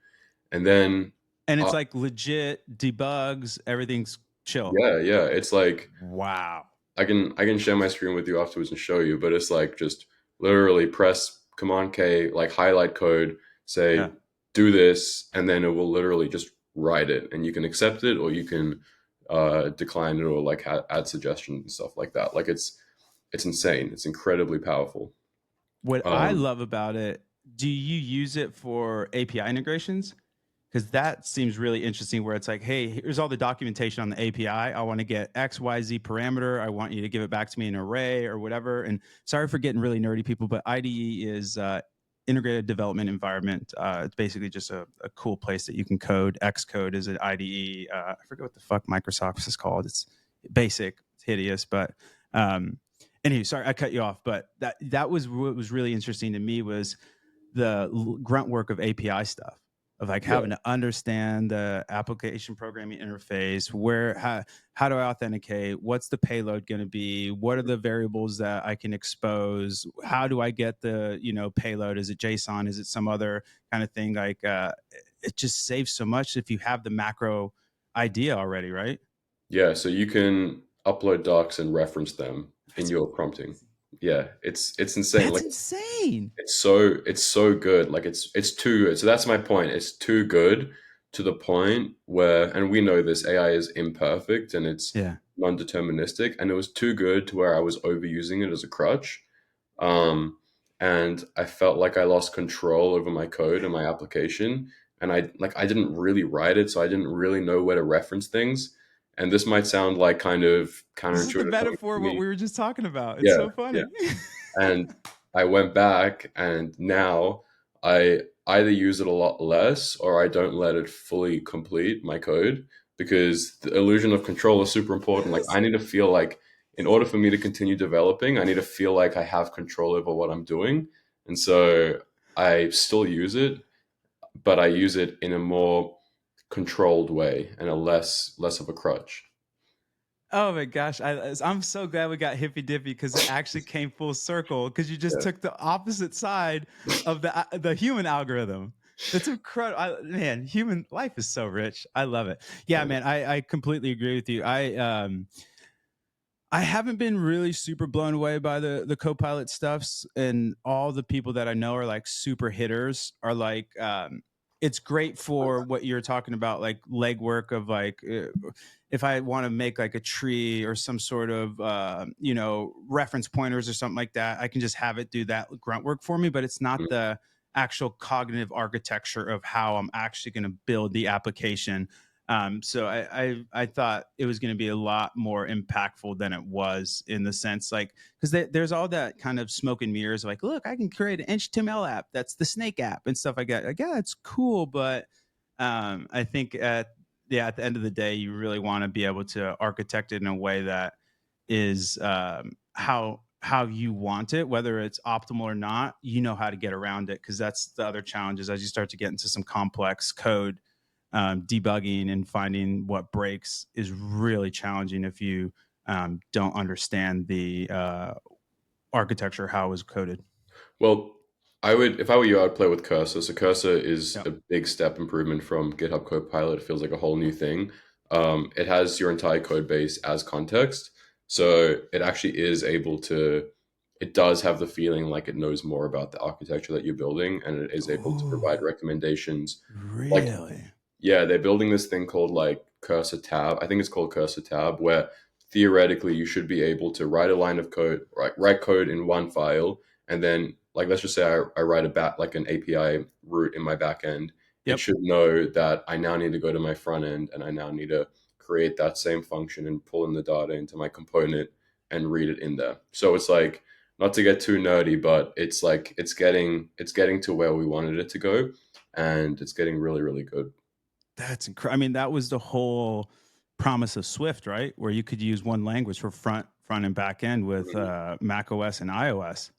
And then, And it's uh, like legit debugs, everything's chill. yeah, yeah, it's like Wow. I can share my screen with you afterwards and show you, but it's like just literally press Command K, like highlight code, Yeah. say do this, and then it will literally just write it, and you can accept it or you can decline it or like add suggestions and stuff like that. Like it's insane. It's incredibly powerful. What I Um, love about it, do you use it for API integrations? Because that seems really interesting where it's like, hey, here's all the documentation on the API. I want to get XYZ parameter. I want you to give it back to me in an array or whatever. And sorry for getting really nerdy, people, but IDE is integrated development environment. It's basically just a cool place that you can code. Xcode is an IDE. I forget what the fuck Microsoft is called. It's basic, it's hideous, but anyway, sorry I cut you off. But that was what was really interesting to me was the grunt work of API stuff, of like yeah, having to understand the application programming interface, how do I authenticate, what's the payload going to be, what are the variables that I can expose, how do I get the payload, is it JSON, is it some other kind of thing, like it just saves so much if you have the macro idea already, right? yeah. So you can upload docs and reference them in That's your prompting. crazy. Yeah, it's insane. That's Like insane. it's so good. Like it's too good. So that's my point. It's too good to the point where, and we know this AI is imperfect and it's Yeah. non-deterministic, and it was too good to where I was overusing it as a crutch. Um, and I felt like I lost control over my code and my application. and I didn't really write it, so I didn't really know where to reference things. And this might sound like kind of This is the counterintuitive coming metaphor from of what me. we were just talking about. It's Yeah, so yeah. funny. And I went back, and now I either use it a lot less or I don't let it fully complete my code, because the illusion of control is super important. Like, I need to feel like, in order for me to continue developing, I need to feel like I have control over what I'm doing. And so I still use it, but I use it in a more controlled way and a less of a crutch. Oh my gosh, I'm so glad we got hippy dippy because it actually came full circle because you just Yeah. took the opposite side of the human algorithm. That's incredible, man. Human life is so rich. I love it. Yeah, man. I completely agree with you. I haven't been really super blown away by the Copilot stuffs, and all the people that I know are like super hitters are like, it's great for what you're talking about, like legwork of like, if I want to make like a tree or some sort of reference pointers or something like that, I can just have it do that grunt work for me. But it's not the actual cognitive architecture of how I'm actually going to build the application. So I thought it was going to be a lot more impactful than it was, in the sense like, because there's all that kind of smoke and mirrors, like, look, I can create an HTML app that's the Snake app and stuff like that. Like, yeah, it's cool, but I think at the end of the day, you really want to be able to architect it in a way that is how you want it, whether it's optimal or not. You know how to get around it, because that's the other challenges as you start to get into some complex code. Debugging and finding what breaks is really challenging if you don't understand the architecture, how it was coded. Well, I would, if I were you, I'd play with Cursor. So Cursor is Yep. a big step improvement from GitHub Copilot. It feels like a whole new thing. It has your entire code base as context, so it actually is able to. It does have the feeling like it knows more about the architecture that you're building, and it is able to Oh, provide recommendations. Like, really? yeah, they're building this thing called like Cursor Tab. I think it's called Cursor Tab, where theoretically you should be able to write a line of code, write code in one file, and then, like, let's just say I write a back like an API route in my back end. It Yep. should know that I now need to go to my front end, and I now need to create that same function and pull in the data into my component and read it in there. So it's like, not to get too nerdy, but it's like it's getting to where we wanted it to go, and it's getting really really good. That's incredible. I mean, that was the whole promise of Swift, right? Where you could use one language for front and back end with Mhm. Mac OS and iOS.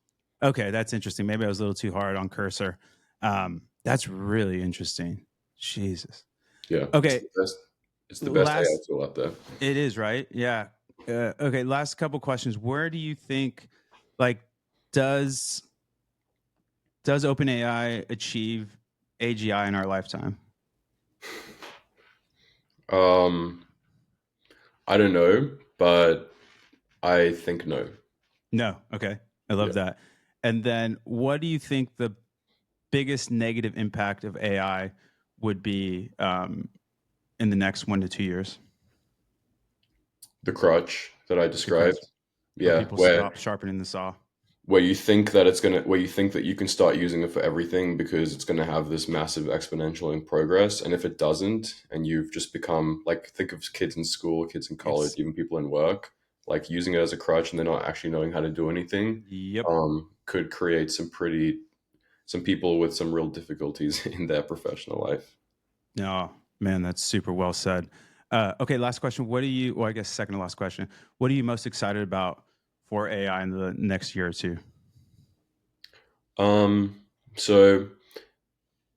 Okay, that's interesting. Maybe I was a little too hard on Cursor. That's really interesting. Jesus. Yeah, it's Okay, the best. It's the best AI last tool out there. it is, right? Yeah. Okay, last couple questions. Where do you think, like, does does OpenAI achieve AGI in our lifetime? Um, I don't know, but I think no. No. Okay. I Yeah, love that. And then what do you think the biggest negative impact of AI would be in the next 1 to 2 years? the crutch that I The crutch, described. where Yeah, people where stop sharpening the saw. where you think that you can start using it for everything because it's gonna have this massive exponential in progress, and if it doesn't, and you've just become like, think of kids in school, kids in college, It's even people in work, like using it as a crutch and they're not actually knowing how to do anything, Yep. could create some people with some real difficulties in their professional life. No, man, that's super well said. Okay, last question. What do you? Well, I guess second to last question. What are you most excited about for AI in the next year or two? So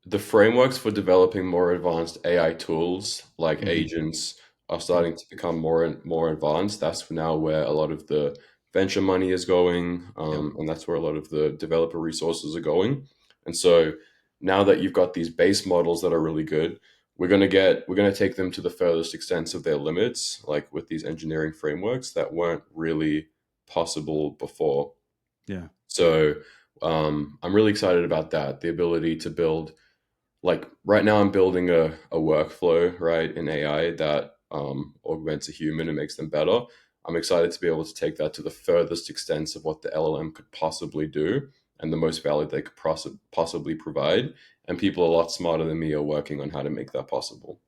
the frameworks for developing more advanced AI tools like Hmm. agents are Yep. starting to become more and more advanced. That's now where a lot of the venture money is going, Yep. and that's where a lot of the developer resources are going. And so now that you've got these base models that are really good, we're gonna take them to the furthest extents of their limits, like with these engineering frameworks that weren't really possible before. Yeah. So I'm really excited about that. The ability to build, like right now I'm building a workflow, right, in AI that augments a human and makes them better. I'm excited to be able to take that to the furthest extents of what the LLM could possibly do, and the most value they could possibly provide. And people a lot smarter than me are working on how to make that possible.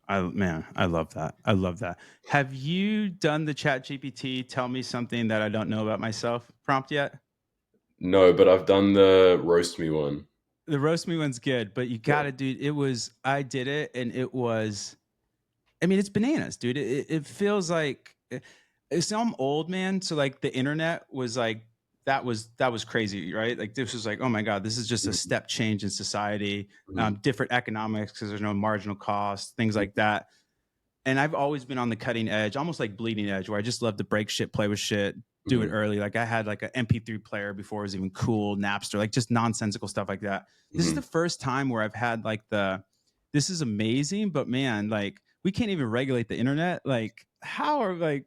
I love that. I love that. Have you done the Chat GPT tell me something that I don't know about myself prompt yet? No, but I've done the roast me one. The roast me one's good, but you Yeah. gotta do it. Was I did it and it was, I mean, it's bananas, dude. It feels like it's I'm old, man. So like the internet was like that was crazy, right? Like this was like, oh my god, this is just a Mhm, step change in society. mhm, Different economics because there's no marginal cost, things like that. And I've always been on the cutting edge, almost like bleeding edge, where I just love to break shit, play with shit, do it mhm, early. Like I had like an MP3 player before it was even cool, Napster, like just nonsensical stuff like that. This is mhm, the first time where I've had like this is amazing, but man, like we can't even regulate the internet. Like how are like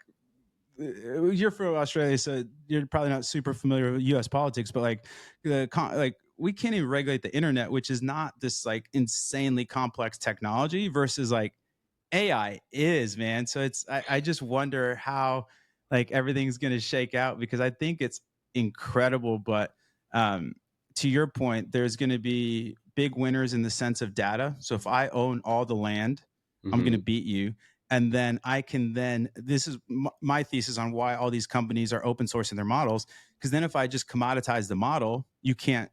you're from Australia, so you're probably not super familiar with U.S. politics, but like like we can't even regulate the internet, which is not this like insanely complex technology versus like AI is, man. So I just wonder how like everything's gonna shake out because I think it's incredible. But um to your point, there's gonna be big winners in the sense of data. So if I own all the land, I'm gonna mhm, beat you. And then I can then this is my thesis on why all these companies are open sourcing their models. Because then if I just commoditize the model, you can't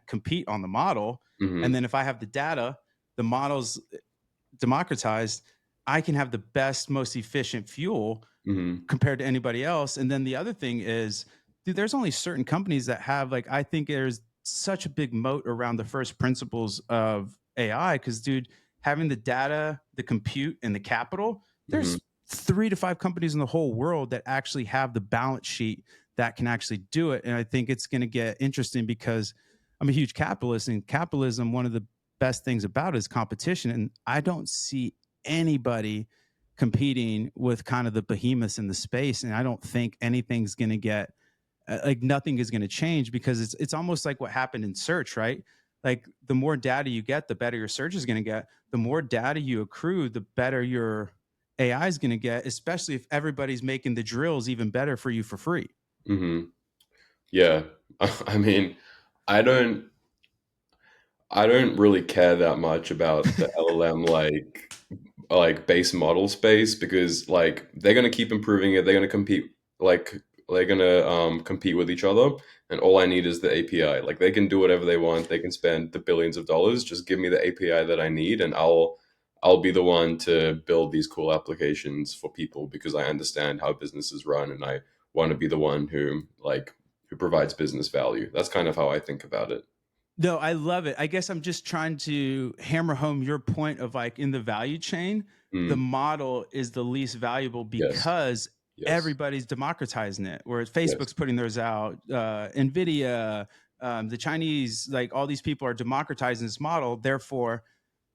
compete on the model. And mhm, then if I have the data, the models democratized, I can have the best, most efficient fuel mhm, compared to anybody else. And then the other thing is, dude, there's only certain companies that have like I think there's such a big moat around the first principles of AI because, dude, having the data, the compute, and the capital, mhm, there's 3 to 5 companies in the whole world that actually have the balance sheet that can actually do it. And I think it's going to get interesting because I'm a huge capitalist, and capitalism, one of the best things about it is competition. And I don't see anybody competing with kind of the behemoths in the space. And I don't think anything's going to get like nothing is going to change because it's almost like what happened in search, right? Like the more data you get, the better your search is going to get. The more data you accrue, the better your AI is going to get, especially if everybody's making the drills even better for you for free. mhm. Yeah. I mean, I don't I don't really care that much about the LLM base model space because like they're gonna keep improving it. They're gonna compete like they're gonna compete with each other, and all I need is the API. Like they can do whatever they want. They can spend the billions of dollars. Just give me the API that I need, and I'll be the one to build these cool applications for people because I understand how businesses run, and I want to be the one who provides business value. That's kind of how I think about it. No, I love it. I guess I'm just trying to hammer home your point of like in the value chain, the Mm, model is the least valuable yes. because Yes. everybody's democratizing it. Whereas Yes. Facebook's putting theirs out, Nvidia, the Chinese, like all these people are democratizing this model. Therefore,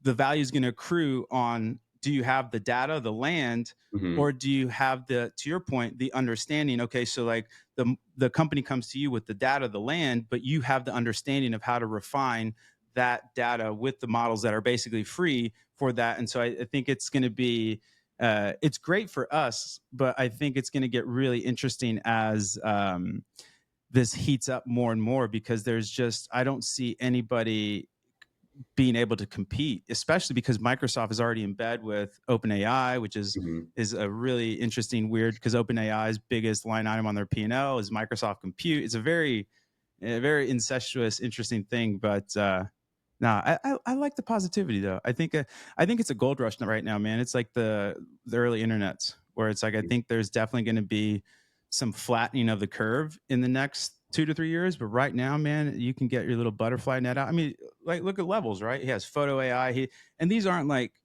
the value is going to accrue on do you have the data, the land, Hmm. or do you have the to your point the understanding? Okay, so like the company comes to you with the data, the land, but you have the understanding of how to refine that data with the models that are basically free for that. And so I think it's going to be it's great for us, but I think it's going to get really interesting as this heats up more and more because there's just I don't see anybody being able to compete, especially because Microsoft is already in bed with OpenAI, which Hmm. is a really interesting weird because OpenAI's biggest line item on their P&L is Microsoft Compute. It's a very incestuous, interesting thing, but nah, I like the positivity though. I think it's a gold rush right now, man. It's like the early internets where it's like I think there's definitely going to be some flattening of the curve in the next 2 to 3 years. But right now, man, you can get your little butterfly net out. I mean, like look at levels, right? He has photo AI. And these aren't like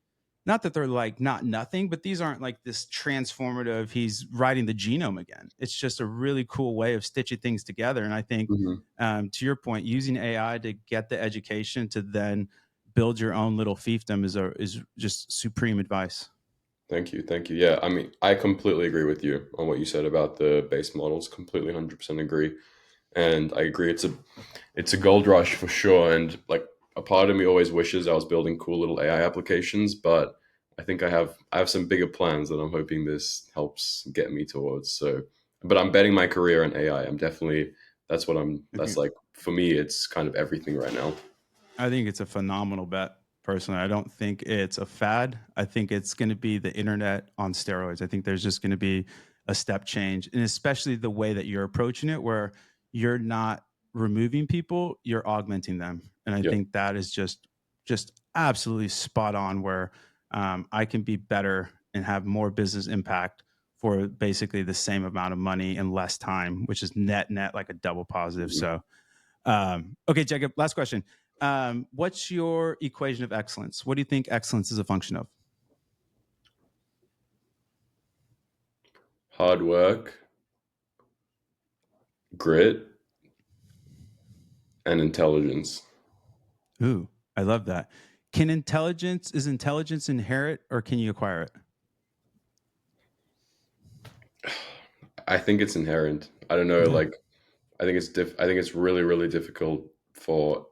not that they're like not nothing, but these aren't like this transformative. He's writing the genome again. It's just a really cool way of stitching things together. And I think Hmm. to your point, using AI to get the education to then build your own little fiefdom is just supreme advice. Thank you. Thank you. Yeah, I mean, I completely agree with you on what you said about the base models. Completely 100% agree. And I agree it's a gold rush for sure, and like a part of me always wishes I was building cool little AI applications, but I think I have some bigger plans that I'm hoping this helps get me towards. So, but I'm betting my career on AI. I'm definitely That's what I'm. I That's think like for me. It's kind of everything right now. I think it's a phenomenal bet. Personally, I don't think it's a fad. I think it's going to be the internet on steroids. I think there's just going to be a step change, and especially the way that you're approaching it, where you're not removing people, you're augmenting them, and I Yeah. think that is just absolutely spot on. Where I can be better and have more business impact for basically the same amount of money and less time, which is net like a double positive. Mhm. So okay, Jacob, last question. What's your equation of excellence? What do you think excellence is a function of? Hard work, grit, and intelligence. Ooh, I love that. Is intelligence inherent or can you acquire it? I think it's inherent. I don't know. Yeah. Like I think it's really really difficult for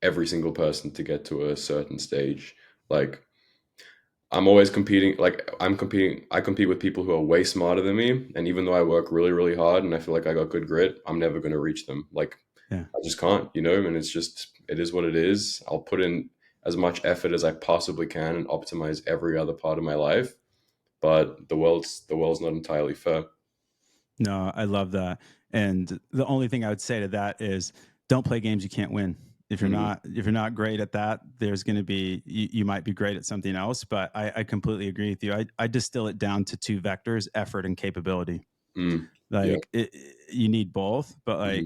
every single person to get to a certain stage. Like I'm always competing. Like I'm competing. I compete with people who are way smarter than me, and even though I work really really hard and I feel like I got good grit, I'm never going to reach them. Like Yeah. I just can't, you know. And it's just it is what it is. I'll put in as much effort as I possibly can and optimize every other part of my life. But the world's not entirely fair. No, I love that. And the only thing I would say to that is don't play games you can't win. Mm, If you're not great at that, there's going to be you might be great at something else. But I completely agree with you. I distill it down to two vectors: effort and capability. yeah. Like you need both, but Mm, like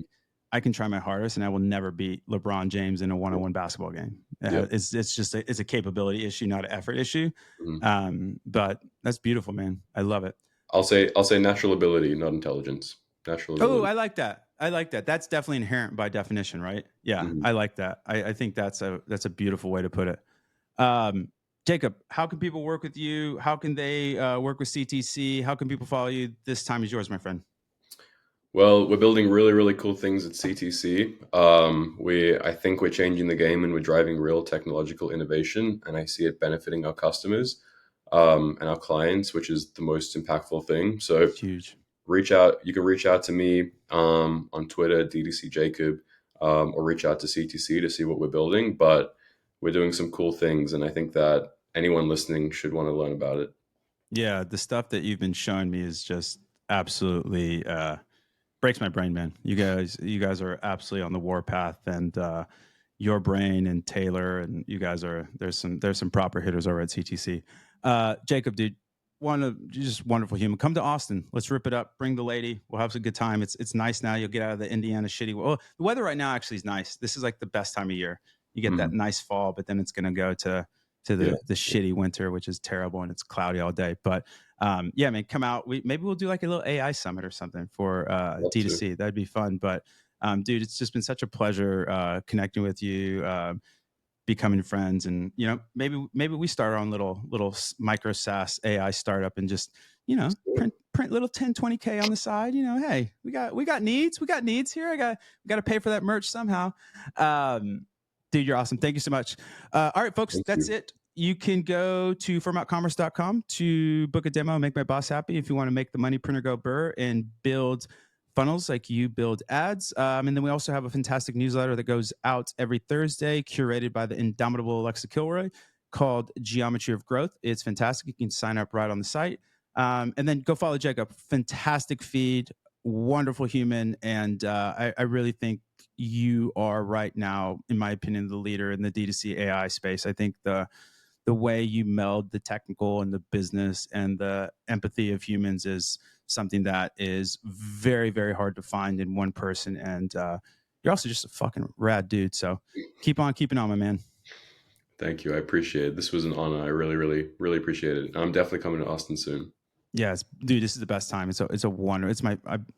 I can try my hardest, and I will never beat LeBron James in a yeah. one-on-one basketball game. Yeah. It's just it's a capability issue, not an effort issue. Mm. But that's beautiful, man. I love it. I'll say natural ability, not intelligence. Natural Oh, ability. I like that. I like that. That's definitely inherent by definition, right? Yeah, Mhm. I like that. I think that's a beautiful way to put it. Um, Jacob, how can people work with you? How can they work with CTC? How can people follow you? This time is yours, my friend. Well, we're building really, really cool things at CTC. I think we're changing the game and we're driving real technological innovation, and I see it benefiting our customers and our clients, which is the most impactful thing. So It's huge. reach out. You can reach out to me on Twitter, DTC Jacob, or reach out to CTC to see what we're building. But we're doing some cool things, and I think that anyone listening should want to learn about it. Yeah, the stuff that you've been showing me is just absolutely breaks my brain, man. You guys are absolutely on the warpath, and your brain and Taylor and you guys are there's some proper hitters over at CTC. Jacob, dude, one of just wonderful human. Come to Austin. Let's rip it up. Bring the lady. We'll have some good time. It's nice now. You'll get out of the Indiana shitty. Well, the weather right now actually is nice. This is like the best time of year. You get that Mhm. nice fall, but then it's gonna go to Yeah, the shitty winter, which is terrible and it's cloudy all day. But yeah, man, come out. Maybe we'll do like a little AI summit or something for love to. D2C. That'd be fun. But dude, it's just been such a pleasure connecting with you, becoming friends, and maybe we start our own little micro SaaS AI startup and just Let's do it. print little 10-20K on the side. Hey, we got needs here. We got to pay for that merch somehow. Dude, you're awesome. Thank you so much. All right, folks, Thank that's you. it. You can go to firmoutcommerce.com to book a demo and make my boss happy if you want to make the money printer go burr and build funnels like you build ads. And then we also have a fantastic newsletter that goes out every Thursday, curated by the indomitable Alexa Kilroy, called Geometry of Growth. It's fantastic. You can sign up right on the site. And then go follow Jacob. Fantastic feed, wonderful human. And I really think you are right now, in my opinion, the leader in the D2C AI space. I think the way you meld the technical and the business and the empathy of humans is something that is very, very hard to find in one person. And you're also just a fucking rad dude. So keep on keeping on, my man. Thank you. I appreciate it. This was an honor. I really, really, really appreciate it. I'm definitely coming to Austin soon. Yes, dude, this is the best time. It's a wonder.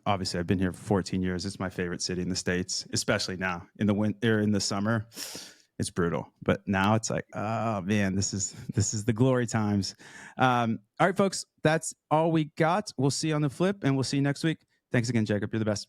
Obviously I've been here for 14 years. It's my favorite city in the States, especially now in the winter, in the summer. It's brutal, but now it's like, oh man, this is the glory times. All right, folks, that's all we got. We'll see you on the flip, and we'll see you next week. Thanks again, Jacob. You're the best.